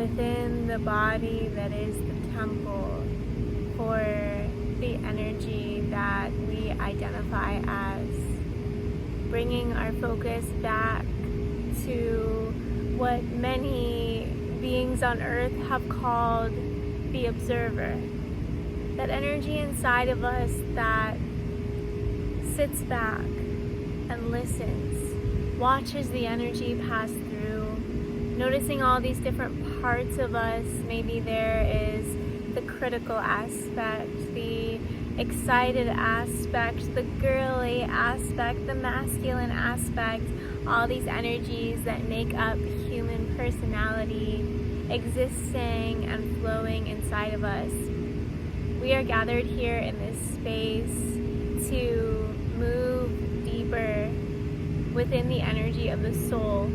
within the body that is the temple for the energy that we identify as, bringing our focus back to what many beings on earth have called the observer. That energy inside of us that sits back and listens, watches the energy pass through, noticing all these different parts of us. Maybe there is the critical aspect, the excited aspect, the girly aspect, the masculine aspect, all these energies that make up human personality existing and flowing inside of us. We are gathered here in this space to move deeper within the energy of the soul,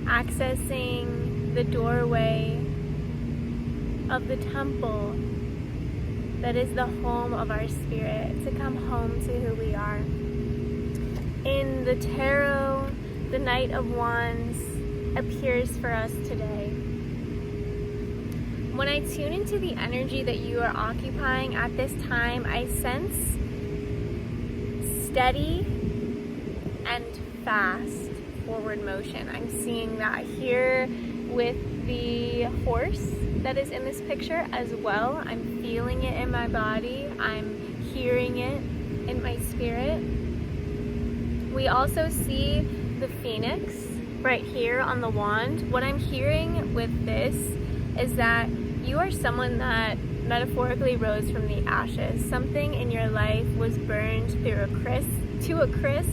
accessing the doorway of the temple that is the home of our spirit, to come home to who we are. In the tarot, the Knight of Wands appears for us today. When I tune into the energy that you are occupying at this time, I sense steady and fast forward motion. I'm seeing that here with the horse that is in this picture as well. I'm feeling it in my body. I'm hearing it in my spirit. We also see the phoenix right here on the wand. What I'm hearing with this is that you are someone that metaphorically rose from the ashes. Something in your life was burned to a crisp.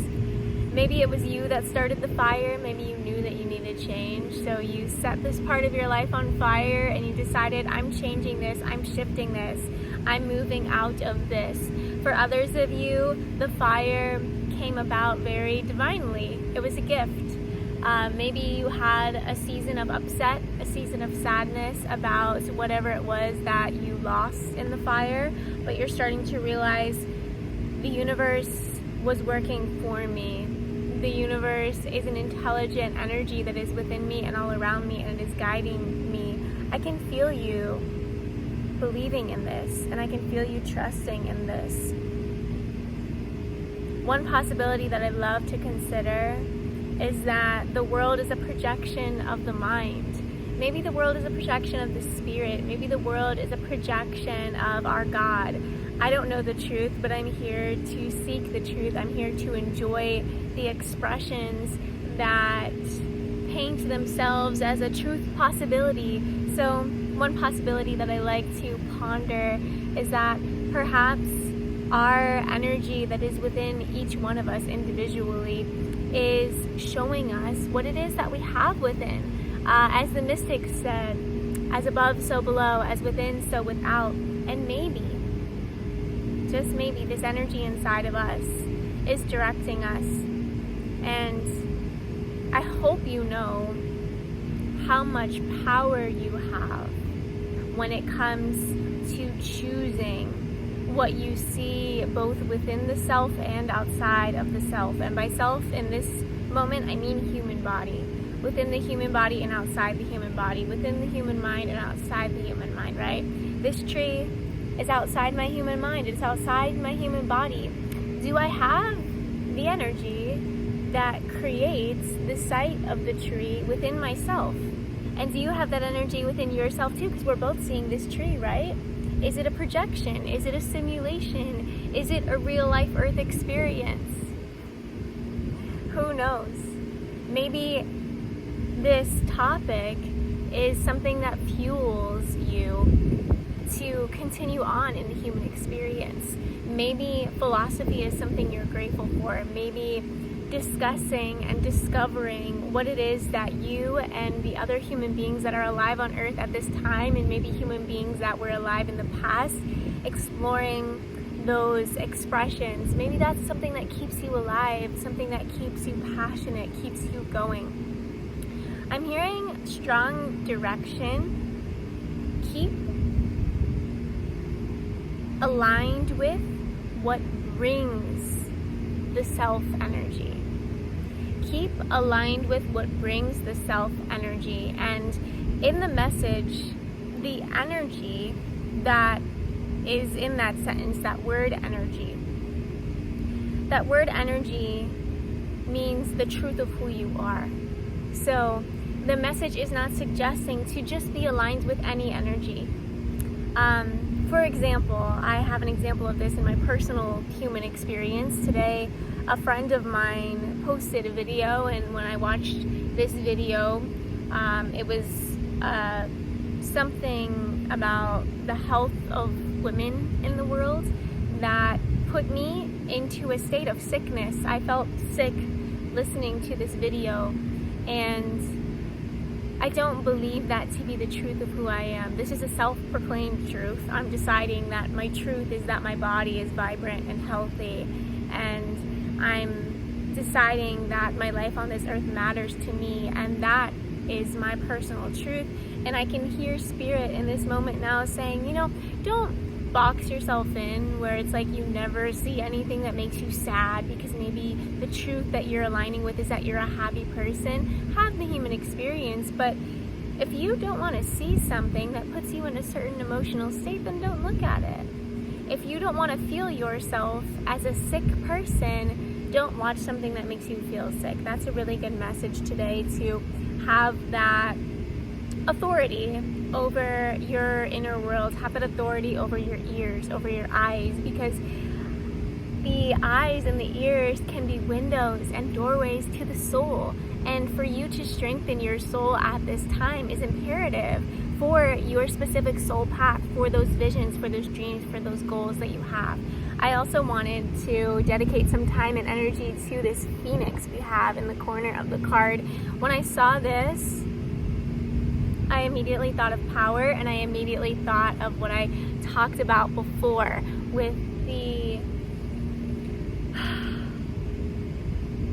Maybe it was you that started the fire. Maybe you knew that you needed change. So you set this part of your life on fire and you decided, I'm changing this, I'm shifting this, I'm moving out of this. For others of you, the fire came about very divinely. It was a gift. Maybe you had a season of upset, a season of sadness about whatever it was that you lost in the fire, but you're starting to realize the universe was working for me. The universe is an intelligent energy that is within me and all around me, and it is guiding me. I can feel you believing in this, and I can feel you trusting in this. One possibility that I'd love to consider is that the world is a projection of the mind. Maybe the world is a projection of the spirit. Maybe the world is a projection of our God. I don't know the truth, but I'm here to seek the truth. I'm here to enjoy the expressions that paint themselves as a truth possibility. So one possibility that I like to ponder is that perhaps our energy that is within each one of us individually is showing us what it is that we have within. As the mystic said, as above, so below, as within, so without. And maybe, just maybe, this energy inside of us is directing us. And I hope you know how much power you have when it comes to choosing what you see both within the self and outside of the self. And by self in this moment, I mean human body. Within the human body and outside the human body. Within the human mind and outside the human mind, right? This tree is outside my human mind. It's outside my human body. Do I have the energy that creates the sight of the tree within myself? And do you have that energy within yourself too? Because we're both seeing this tree, right? Is it a projection? Is it a simulation? Is it a real life earth experience? Who knows? Maybe this topic is something that fuels you to continue on in the human experience. Maybe philosophy is something you're grateful for. Maybe discussing and discovering what it is that you and the other human beings that are alive on earth at this time, and maybe human beings that were alive in the past, exploring those expressions. Maybe that's something that keeps you alive, something that keeps you passionate, keeps you going. I'm hearing strong direction. Keep aligned with what brings the self energy. Keep aligned with what brings the self energy, and in the message, the energy that is in that sentence, that word energy means the truth of who you are. So the message is not suggesting to just be aligned with any energy. For example, I have an example of this in my personal human experience. Today, a friend of mine posted a video, and when I watched this video, it was something about the health of women in the world that put me into a state of sickness. I felt sick listening to this video, and I don't believe that to be the truth of who I am. This is a self-proclaimed truth. I'm deciding that my truth is that my body is vibrant and healthy, and I'm deciding that my life on this earth matters to me, and that is my personal truth. And I can hear Spirit in this moment now saying, don't box yourself in where it's like you never see anything that makes you sad, because maybe the truth that you're aligning with is that you're a happy person. Have the human experience, but if you don't want to see something that puts you in a certain emotional state, then don't look at it. If you don't want to feel yourself as a sick person, don't watch something that makes you feel sick. That's a really good message today, to have that authority over your inner world, have that authority over your ears, over your eyes, because the eyes and the ears can be windows and doorways to the soul. And for you to strengthen your soul at this time is imperative for your specific soul path, for those visions, for those dreams, for those goals that you have. I also wanted to dedicate some time and energy to this phoenix we have in the corner of the card. When I saw this, I immediately thought of power, and I immediately thought of what I talked about before with the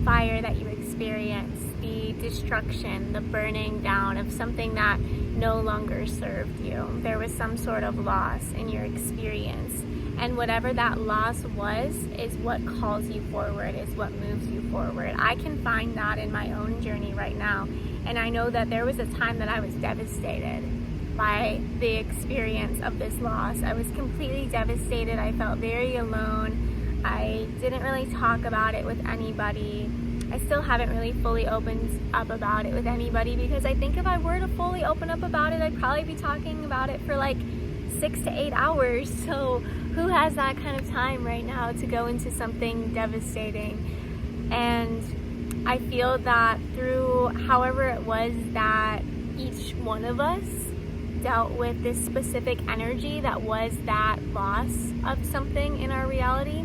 fire that you experience, the destruction, the burning down of something that no longer served you. There was some sort of loss in your experience, and whatever that loss was is what calls you forward, is what moves you forward. I can find that in my own journey right now. And I know that there was a time that I was devastated by the experience of this loss. I was completely devastated. I felt very alone. I didn't really talk about it with anybody. I still haven't really fully opened up about it with anybody, because I think if I were to fully open up about it, I'd probably be talking about it for like 6 to 8 hours. So who has that kind of time right now to go into something devastating? And I feel that through however it was that each one of us dealt with this specific energy that was that loss of something in our reality,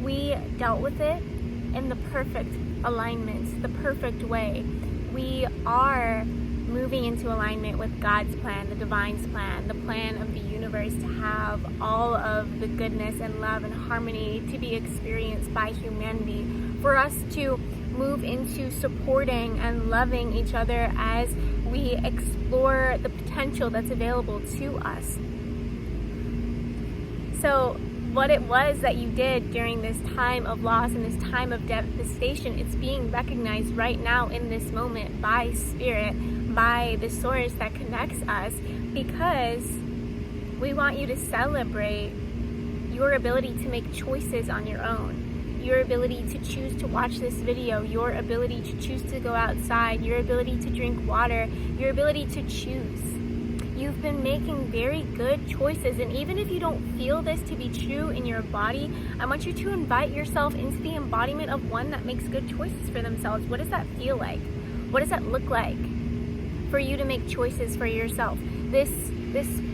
we dealt with it in the perfect alignment, the perfect way. We are moving into alignment with God's plan, the divine's plan, the plan of the universe, to have all of the goodness and love and harmony to be experienced by humanity, for us to move into supporting and loving each other as we explore the potential that's available to us. So what it was that you did during this time of loss and this time of devastation, it's being recognized right now in this moment by Spirit, by the source that connects us, because we want you to celebrate your ability to make choices on your own. Your ability to choose to watch this video, your ability to choose to go outside, your ability to drink water, your ability to choose. You've been making very good choices, and even if you don't feel this to be true in your body, I want you to invite yourself into the embodiment of one that makes good choices for themselves. What does that feel like? What does that look like for you to make choices for yourself? This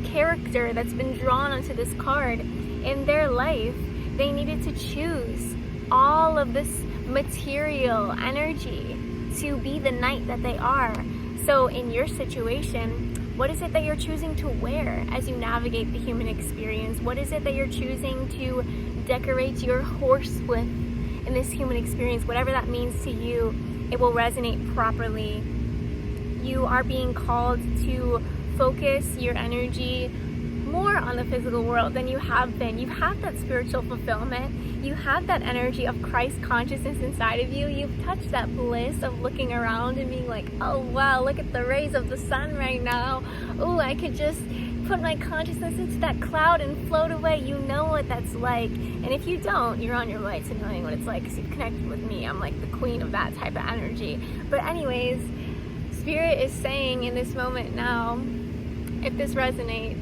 character that's been drawn onto this card, in their life, they needed to choose all of this material energy to be the knight that they are. So in your situation, what is it that you're choosing to wear as you navigate the human experience? What is it that you're choosing to decorate your horse with in this human experience? Whatever that means to you, it will resonate properly. You are being called to focus your energy more on the physical world than you have been. You have that spiritual fulfillment. You have that energy of Christ consciousness inside of you. You've touched that bliss of looking around and being like, oh wow, look at the rays of the sun right now. Oh, I could just put my consciousness into that cloud and float away. You know what that's like. And if you don't, you're on your way to knowing what it's like, because you've connected with me. I'm like the queen of that type of energy. But anyways, Spirit is saying in this moment now, if this resonates,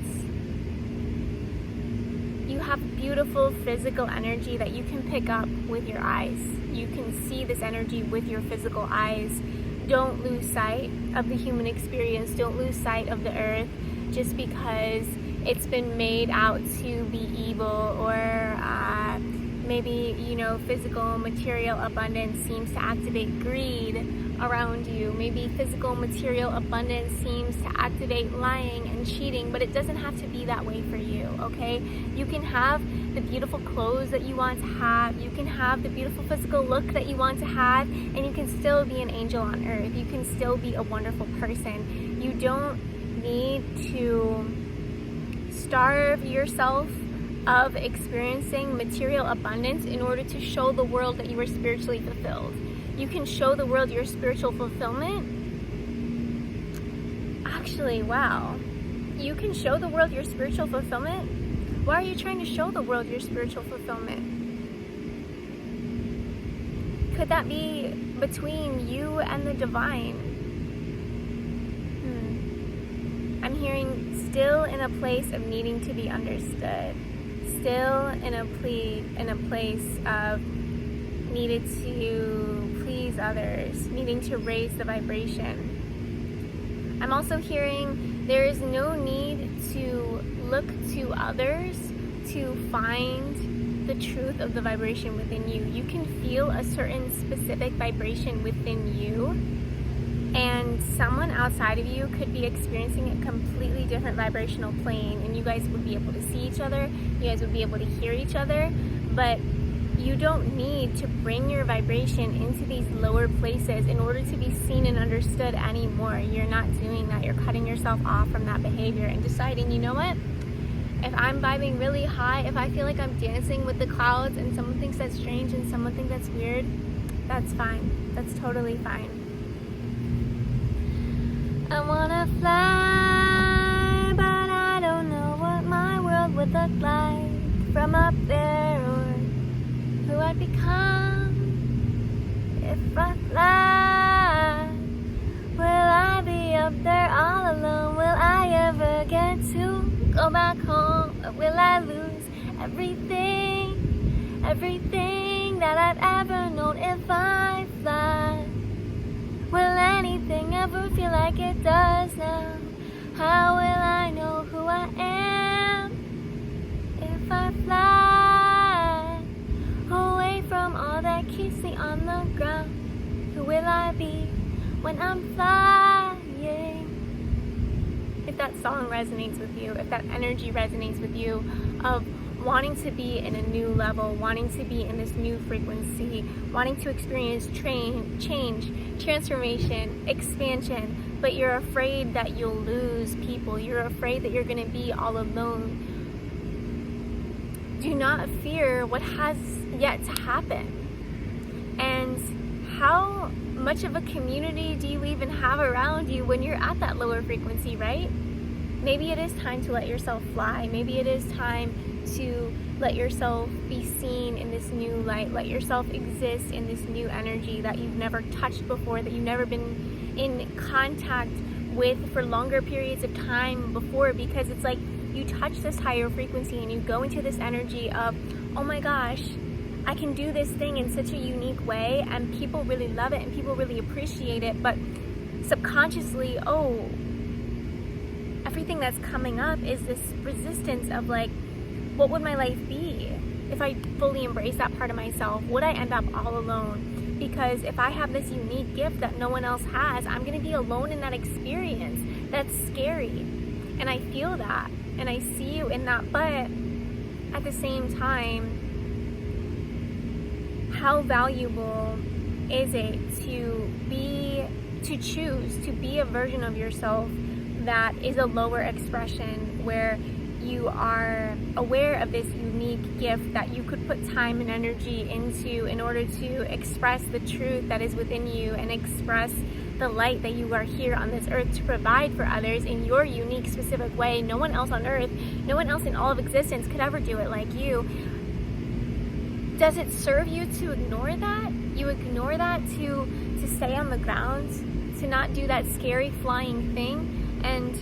you have beautiful physical energy that you can pick up with your eyes. You can see this energy with your physical eyes. Don't lose sight of the human experience. Don't lose sight of the earth just because it's been made out to be evil, or maybe, physical material abundance seems to activate greed around you. Maybe physical material abundance seems to activate lying and cheating, but it doesn't have to be that way for you, okay? You can have the beautiful clothes that you want to have. You can have the beautiful physical look that you want to have, and you can still be an angel on earth. You can still be a wonderful person. You don't need to starve yourself of experiencing material abundance in order to show the world that you are spiritually fulfilled. You can show the world your spiritual fulfillment. Actually, wow. You can show the world your spiritual fulfillment? Why are you trying to show the world your spiritual fulfillment? Could that be between you and the divine? I'm hearing still in a place of needing to be understood. Still in a place of needed to please others, needing to raise the vibration. I'm also hearing there is no need to look to others to find the truth of the vibration within you. You can feel a certain specific vibration within you, and someone outside of you could be experiencing a completely different vibrational plane, and you guys would be able to see each other, you guys would be able to hear each other, but you don't need to bring your vibration into these lower places in order to be seen and understood anymore. You're not doing that. You're cutting yourself off from that behavior and deciding, you know what? If I'm vibing really high, if I feel like I'm dancing with the clouds and someone thinks that's strange and someone thinks that's weird, that's fine. That's totally fine. I wanna fly, but I don't know what my world would look like from up there, or who I'd become if I fly. Will I be up there all alone? Will I ever get to go back home? Or will I lose everything that I've ever known if I fly? Will anything ever feel like it does now? How will I know who I am if I fly away from all that keeps me on the ground? Who will I be when I'm flying? If that song resonates with you, if that energy resonates with you of wanting to be in a new level, wanting to be in this new frequency, wanting to experience change, transformation, expansion, but you're afraid that you'll lose people, you're afraid that you're going to be all alone, do not fear what has yet to happen. And how much of a community do you even have around you when you're at that lower frequency, right? Maybe it is time to let yourself fly. Maybe it is time to let yourself be seen in this new light. Let yourself exist in this new energy that you've never touched before, that you've never been in contact with for longer periods of time before, because it's like you touch this higher frequency and you go into this energy of, oh my gosh, I can do this thing in such a unique way, and people really love it and people really appreciate it, but subconsciously, everything that's coming up is this resistance of like, what would my life be if I fully embrace that part of myself? Would I end up all alone? Because if I have this unique gift that no one else has, I'm going to be alone in that experience. That's scary. And I feel that. And I see you in that. But at the same time, how valuable is it to choose to be a version of yourself that is a lower expression, where you are aware of this unique gift that you could put time and energy into in order to express the truth that is within you and express the light that you are here on this earth to provide for others in your unique, specific way. No one else on earth, no one else in all of existence could ever do it like you. Does it serve you to ignore that? You ignore that to stay on the ground, to not do that scary flying thing, and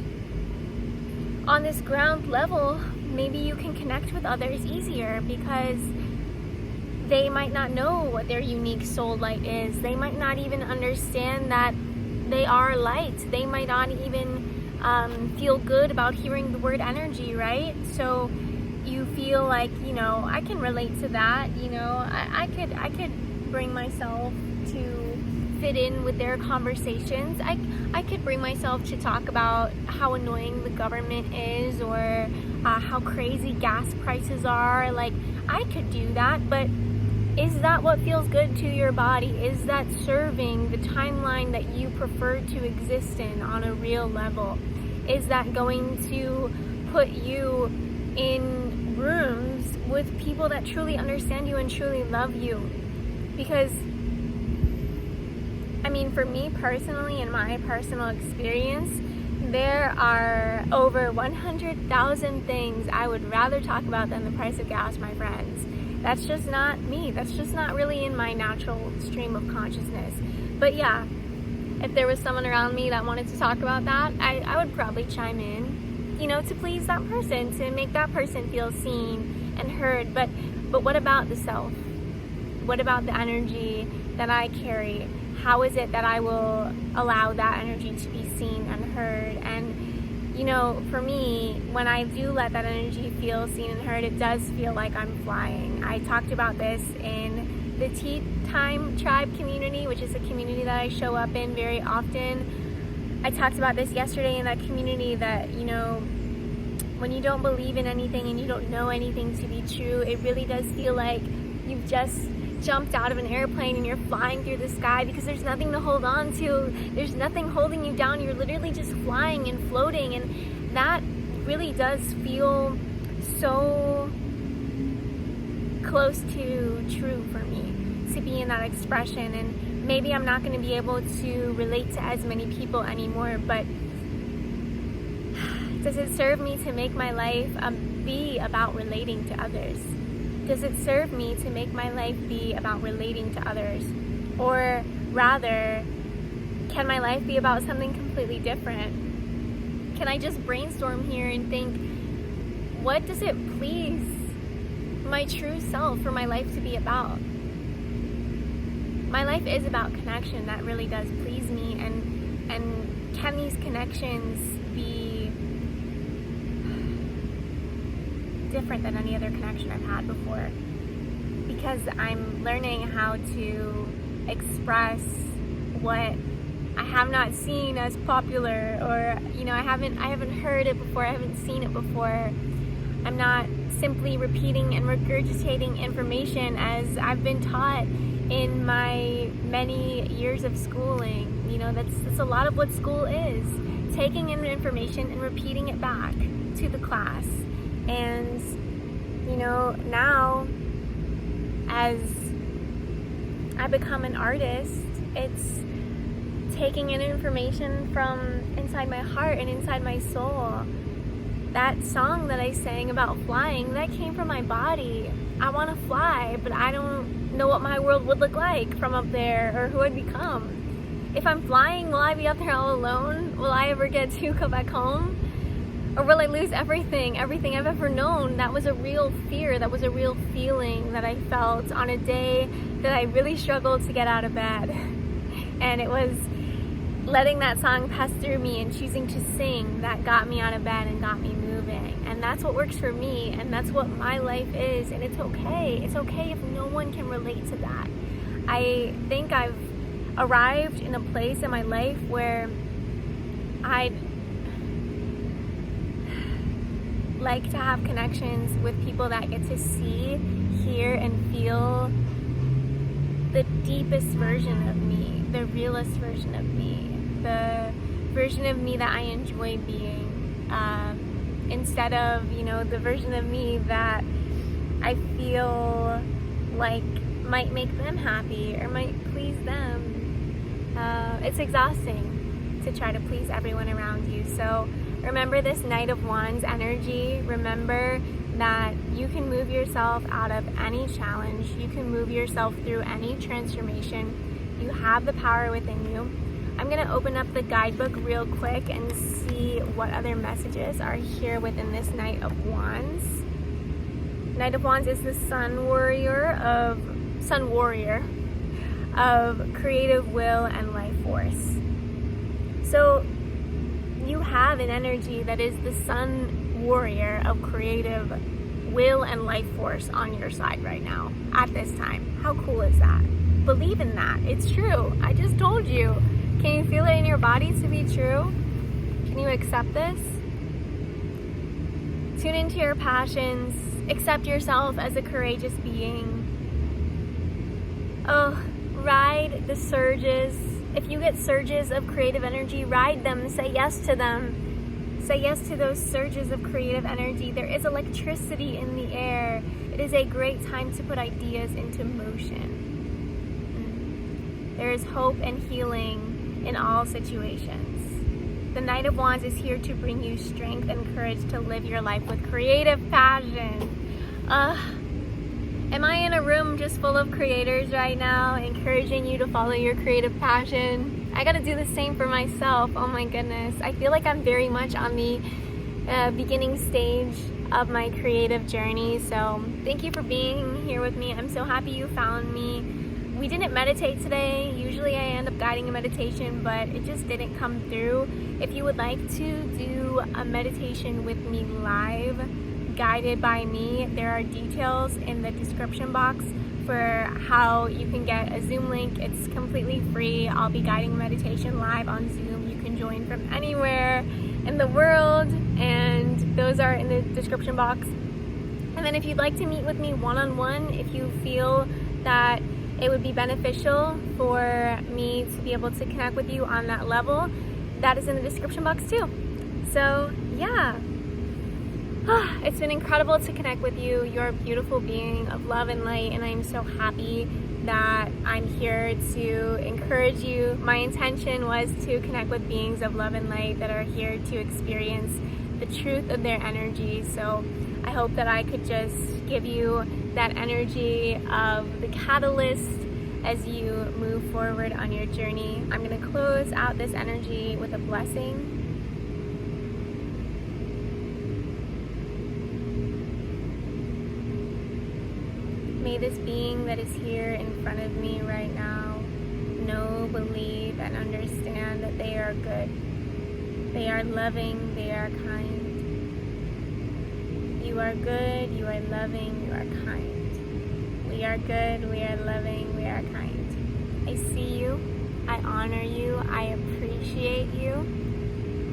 on this ground level, maybe you can connect with others easier because they might not know what their unique soul light is. They might not even understand that they are light. They might not even feel good about hearing the word energy, right? So you feel like, I can relate to that. I could bring myself to fit in with their conversations. I could bring myself to talk about how annoying the government is, or how crazy gas prices are. Like, I could do that, but is that what feels good to your body? Is that serving the timeline that you prefer to exist in on a real level? Is that going to put you in rooms with people that truly understand you and truly love you? Because for me personally, in my personal experience, there are over 100,000 things I would rather talk about than the price of gas, my friends. That's just not me. That's just not really in my natural stream of consciousness. But yeah, if there was someone around me that wanted to talk about that, I would probably chime in, to please that person, to make that person feel seen and heard. But what about the self? What about the energy that I carry? How is it that I will allow that energy to be seen and heard? And for me, when I do let that energy feel seen and heard, it does feel like I'm flying. I talked about this in the Tea Time Tribe community, which is a community that I show up in very often. I talked about this yesterday in that community that, when you don't believe in anything and you don't know anything to be true, it really does feel like you've just jumped out of an airplane and you're flying through the sky, because there's nothing to hold on to. There's nothing holding you down. You're literally just flying and floating, and that really does feel so close to true for me, to be in that expression. And maybe I'm not going to be able to relate to as many people anymore, but does it serve me to make my life be about relating to others? Does it serve me to make my life be about relating to others? Or rather, can my life be about something completely different? Can I just brainstorm here and think, what does it please my true self for my life to be about? My life is about connection. That really does please me. And can these connections be different than any other connection I've had before? Because I'm learning how to express what I have not seen as popular, or I haven't heard it before, I haven't seen it before. I'm not simply repeating and regurgitating information as I've been taught in my many years of schooling. That's a lot of what school is, taking in information and repeating it back to the class. And now as I become an artist, it's taking in information from inside my heart and inside my soul. That song that I sang about flying, that came from my body. I want to fly, but I don't know what my world would look like from up there, or who I'd become. If I'm flying, will I be up there all alone? Will I ever get to go back home? Or will I lose everything I've ever known? That was a real fear, that was a real feeling that I felt on a day that I really struggled to get out of bed. And it was letting that song pass through me and choosing to sing that got me out of bed and got me moving. And that's what works for me, and that's what my life is. And it's okay. It's okay if no one can relate to that. I think I've arrived in a place in my life where I'd like to have connections with people that get to see, hear, and feel the deepest version of me, the realest version of me, the version of me that I enjoy being. instead of, you know, the version of me that I feel like might make them happy or might please them. It's exhausting to try to please everyone around you. So remember this Knight of Wands energy. Remember that you can move yourself out of any challenge. You can move yourself through any transformation. You have the power within you. I'm going to open up the guidebook real quick and see what other messages are here within this Knight of Wands. Knight of Wands is the Sun Warrior of creative will and life force. So you have an energy that is the Sun Warrior of creative will and life force on your side right now at this time. How cool is that? Believe in that. It's true. I just told you. Can you feel it in your body to be true? Can you accept this? Tune into your passions. Accept yourself as a courageous being. Oh, ride the surges. If you get surges of creative energy, ride them. Say yes to them. Say yes to those surges of creative energy. There is electricity in the air. It is a great time to put ideas into motion. There is hope and healing in all situations. The Knight of Wands is here to bring you strength and courage to live your life with creative passion. Am I in a room just full of creators right now, encouraging you to follow your creative passion? I gotta do the same for myself. Oh my goodness. I feel like I'm very much on the beginning stage of my creative journey. So thank you for being here with me. I'm so happy you found me. We didn't meditate today. Usually I end up guiding a meditation, but it just didn't come through. If you would like to do a meditation with me live, guided by me, there are details in the description box for how you can get a Zoom link. It's completely free. I'll be guiding meditation live on Zoom. You can join from anywhere in the world, and those are in the description box. And then if you'd like to meet with me one-on-one, if you feel that it would be beneficial for me to be able to connect with you on that level, that is in the description box too. So yeah. It's been incredible to connect with you. You're a beautiful being of love and light, and I'm so happy that I'm here to encourage you. My intention was to connect with beings of love and light that are here to experience the truth of their energy. So I hope that I could just give you that energy of the catalyst as you move forward on your journey. I'm going to close out this energy with a blessing. May this being that is here in front of me right now know, believe, and understand that they are good. They are loving, they are kind. You are good, you are loving, you are kind. We are good, we are loving, we are kind. I see you, I honor you, I appreciate you.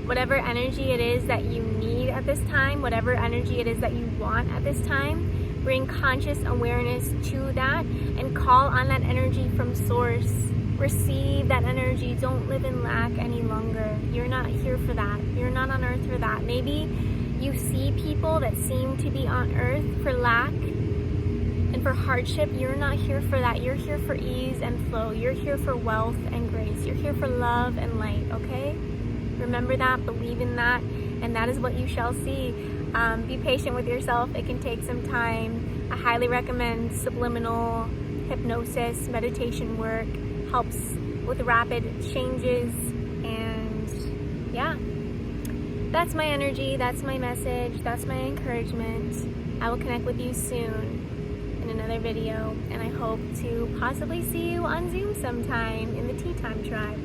Whatever energy it is that you need at this time, whatever energy it is that you want at this time, bring conscious awareness to that and call on that energy from source. Receive that energy. Don't live in lack any longer. You're not here for that. You're not on earth for that. Maybe you see people that seem to be on earth for lack and for hardship. You're not here for that. You're here for ease and flow. You're here for wealth and grace. You're here for love and light, okay? Remember that, believe in that, and that is what you shall see. Be patient with yourself. It can take some time. I highly recommend subliminal hypnosis, meditation work. Helps with rapid changes. And yeah, that's my energy. That's my message. That's my encouragement. I will connect with you soon in another video. And I hope to possibly see you on Zoom sometime in the Tea Time Tribe.